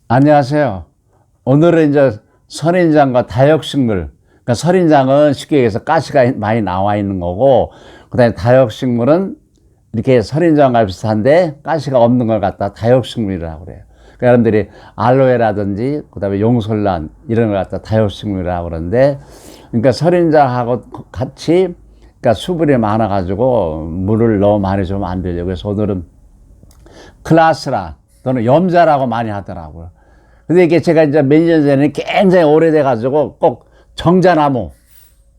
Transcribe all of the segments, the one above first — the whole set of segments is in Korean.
안녕하세요. 오늘은 이제 선인장과 다육식물. 그러니까 선인장은 쉽게 얘기해서 가시가 많이 나와 있는 거고, 그다음에 다육식물은 이렇게 선인장과 비슷한데 가시가 없는 걸 갖다 다육식물이라고 그래요. 그러니까 여러분들이 알로에라든지 그다음에 용설란 이런 걸 갖다 다육식물이라고 그러는데, 그러니까 선인장하고 같이 그러니까 수분이 많아가지고 물을 너무 많이 주면 안 되려고. 그래서 오늘은 클라스라 또는 염자라고 많이 하더라고요. 근데 이게 제가 이제 몇 년 전에 굉장히 오래돼가지고 꼭 정자나무,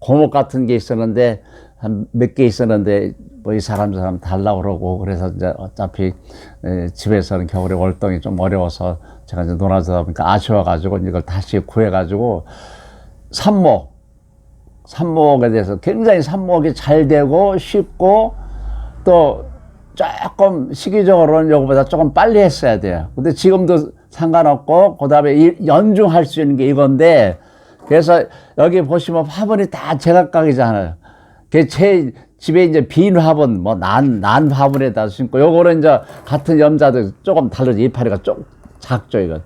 고목 같은 게 있었는데, 한 몇 개 있었는데, 뭐 이 사람 저 사람 달라고 그러고, 그래서 이제 어차피 집에서는 겨울에 월동이 좀 어려워서 제가 이제 놀아주다 보니까 아쉬워가지고 이걸 다시 구해가지고 삽목에 대해서 굉장히 삽목이 잘 되고 쉽고 또 조금 시기적으로는 요거보다 조금 빨리 했어야 돼요. 근데 지금도 상관없고, 그 다음에 연중할 수 있는 게 이건데, 그래서 여기 보시면 화분이 다 제각각이잖아요. 제 집에 이제 빈 화분, 뭐 난 화분에다 심고, 요거는 이제 같은 염자도 조금 다르죠. 이파리가 좀 작죠, 이건.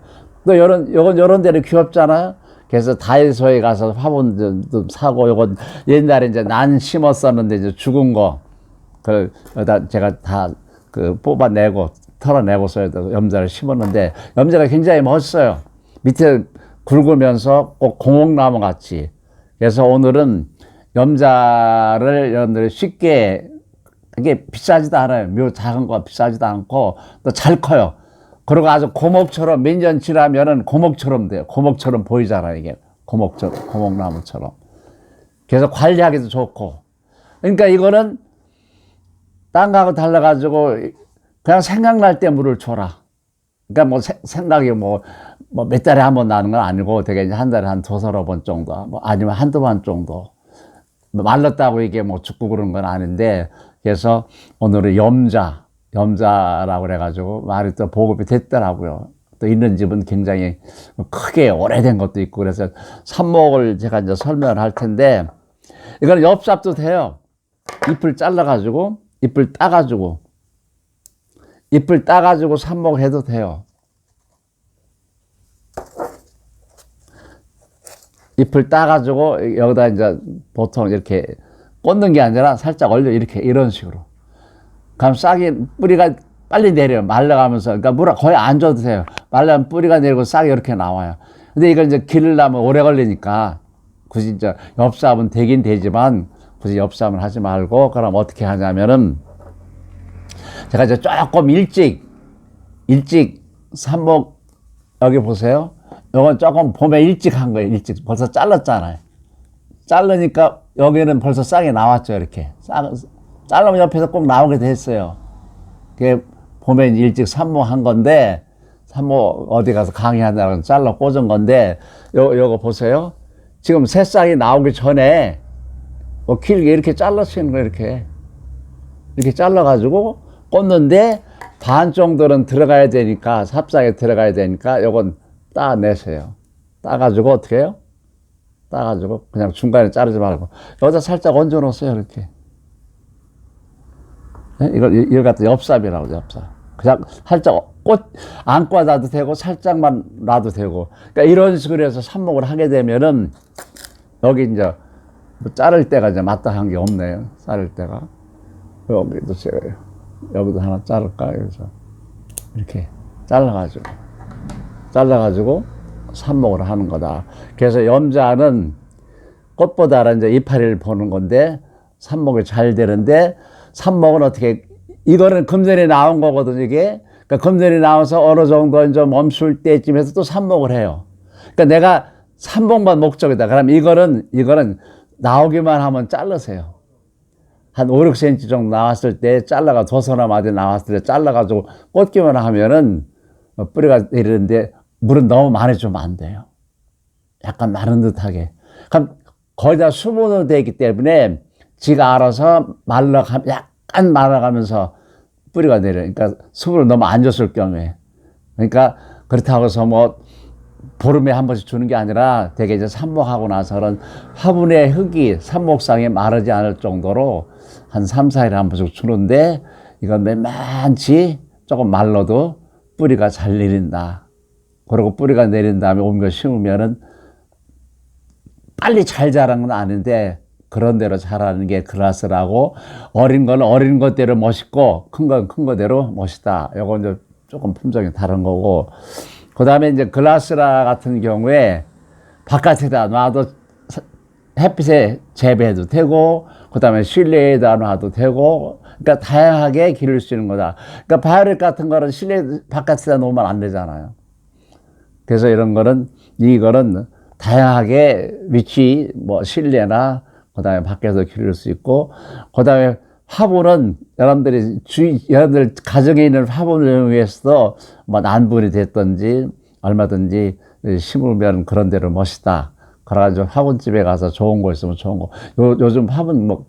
또 요런 데는 귀엽잖아요. 그래서 다이소에 가서 화분 좀 사고, 요건 옛날에 이제 난 심었었는데 이제 죽은 거, 여기다 제가 다 뽑아내고 털어내고서 염자를 심었는데, 염자가 굉장히 멋있어요. 밑에 굵으면서 꼭 공옥나무 같이. 그래서 오늘은 염자를 여러분들이 쉽게, 이게 비싸지도 않아요. 묘 작은 거 비싸지도 않고 또 잘 커요. 그리고 아주 고목처럼 몇 년 지나면은 고목처럼 돼요. 고목처럼 보이잖아요. 이게 고목나무처럼. 그래서 관리하기도 좋고. 그러니까 이거는 땅하고 달라가지고 그냥 생각날 때 물을 줘라. 그러니까 뭐 생각이 뭐 몇 달에 한 번 나는 건 아니고 되게 이제 한 달에 한 두서너 번 정도, 뭐 아니면 한두 번 정도. 말랐다고 이게 뭐 죽고 그런 건 아닌데, 그래서 오늘은 염자라고 그래가지고 말이 또 보급이 됐더라고요. 또 있는 집은 굉장히 크게 오래된 것도 있고, 그래서 삽목을 제가 이제 설명을 할 텐데, 이거는 엽삽도 돼요. 잎을 잘라가지고 잎을 따가지고 삽목해도 돼요. 잎을 따가지고 여기다 이제 보통 이렇게 꽂는 게 아니라 살짝 올려, 이렇게 이런 식으로. 그럼 싹이 뿌리가 빨리 내려요. 말라가면서. 그러니까 물 거의 안 줘도 돼요. 말라면 뿌리가 내리고 싹이 이렇게 나와요. 근데 이걸 이제 기르려면 오래 걸리니까 굳이 이제 엽삽은 되긴 되지만 굳이 엽삽은 하지 말고, 그럼 어떻게 하냐면은, 제가 이제 조금 일찍 삽목, 여기 보세요. 요건 조금 봄에 일찍 한 거예요. 일찍. 벌써 잘랐잖아요. 자르니까 여기는 벌써 싹이 나왔죠. 이렇게. 자르면 옆에서 꼭 나오게 됐어요. 그게 봄에 일찍 삽목 한 건데, 삽목 어디 가서 강의한다고 잘라 꽂은 건데, 요거 보세요. 지금 새싹이 나오기 전에 뭐 길게 이렇게 잘라쓰는 거예요. 이렇게 잘라가지고 꽂는데, 반 정도는 들어가야 되니까, 삽싹에 들어가야 되니까 요건 따내세요. 따가지고 어떻게 해요? 따가지고 그냥 중간에 자르지 말고 여기다 살짝 얹어 놓으세요. 이렇게. 이걸 갖다 엽삽이라고 그러죠. 엽삽. 그냥 살짝 안 꽂아도 되고 살짝만 놔도 되고. 그러니까 이런 식으로 해서 삽목을 하게 되면은, 여기 이제 뭐 자를 때가 이제 마땅한 게 없네요. 자를 때가. 여기도 제가 여기도 하나 자를까? 그래서 이렇게 잘라가지고 삽목을 하는 거다. 그래서 염자는 꽃보다는 이제 이파리를 보는 건데, 삽목이 잘 되는데, 삽목은 어떻게, 이거는 금전이 나온 거거든요, 이게. 그러니까 금전이 나와서 어느 정도 이제 멈출 때쯤에서 또 삽목을 해요. 그러니까 내가 삽목만 목적이다. 그럼 이거는 나오기만 하면 자르세요. 한 5, 6cm 정도 나왔을 때 잘라가 도서나 마디 나왔을 때 잘라가지고 꽂기만 하면은 뿌리가 내리는데, 물은 너무 많이 주면 안 돼요. 약간 마른 듯하게. 그럼 거의 다 수분으로 되어 있기 때문에 지가 알아서 약간 말라가면서 뿌리가 내려요. 그러니까 수분을 너무 안 줬을 경우에. 그러니까 그렇다고 해서 뭐 보름에 한 번씩 주는 게 아니라, 되게 이제 삽목하고 나서는 화분의 흙이 삽목상에 마르지 않을 정도로 한 3, 4일에 한 번씩 주는데, 이건 맨만치 조금 말라도 뿌리가 잘 내린다. 그리고 뿌리가 내린 다음에 옮겨 심으면은 빨리 잘 자란 건 아닌데 그런 대로 자라는 게 글라스라고, 어린 건 어린 것대로 멋있고 큰 건 큰 거대로 멋있다. 요건 이제 조금 품종이 다른 거고, 그 다음에 이제 글라스라 같은 경우에 바깥에다 놔도 햇빛에 재배해도 되고, 그 다음에 실내에다 놔도 되고, 그러니까 다양하게 기를 수 있는 거다. 그러니까 바이올렛 같은 거는 실내 바깥에다 놓으면 안 되잖아요. 그래서 이런 거는, 이거는 다양하게 위치, 뭐 실내나 그 다음에 밖에서 기를 수 있고, 그 다음에 화분은 여러분들 가정에 있는 화분을 위해서도 뭐 난분이 됐든지 얼마든지 심으면 그런 대로 멋있다. 그래가지고 화분집에 가서 좋은 거 있으면 좋은 거. 요즘 화분 뭐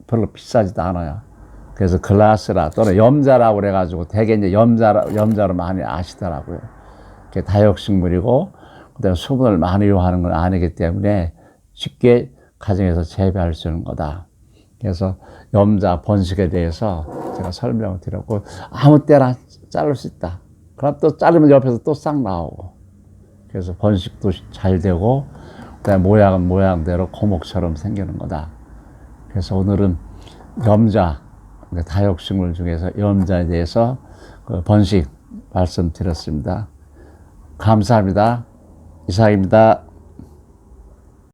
별로 비싸지도 않아요. 그래서 글라스라 또는 염자라고 그래가지고 되게 이제 염자로 많이 아시더라고요. 그게 다육식물이고, 그다음에 수분을 많이 요하는 건 아니기 때문에 쉽게 가정에서 재배할 수 있는 거다. 그래서 염자 번식에 대해서 제가 설명을 드렸고, 아무 때나 자를 수 있다. 그럼 또 자르면 옆에서 또 싹 나오고, 그래서 번식도 잘 되고, 그다음에 모양은 모양대로 고목처럼 생기는 거다. 그래서 오늘은 염자, 다육식물 중에서 염자에 대해서 그 번식 말씀드렸습니다. 감사합니다. 이상입니다.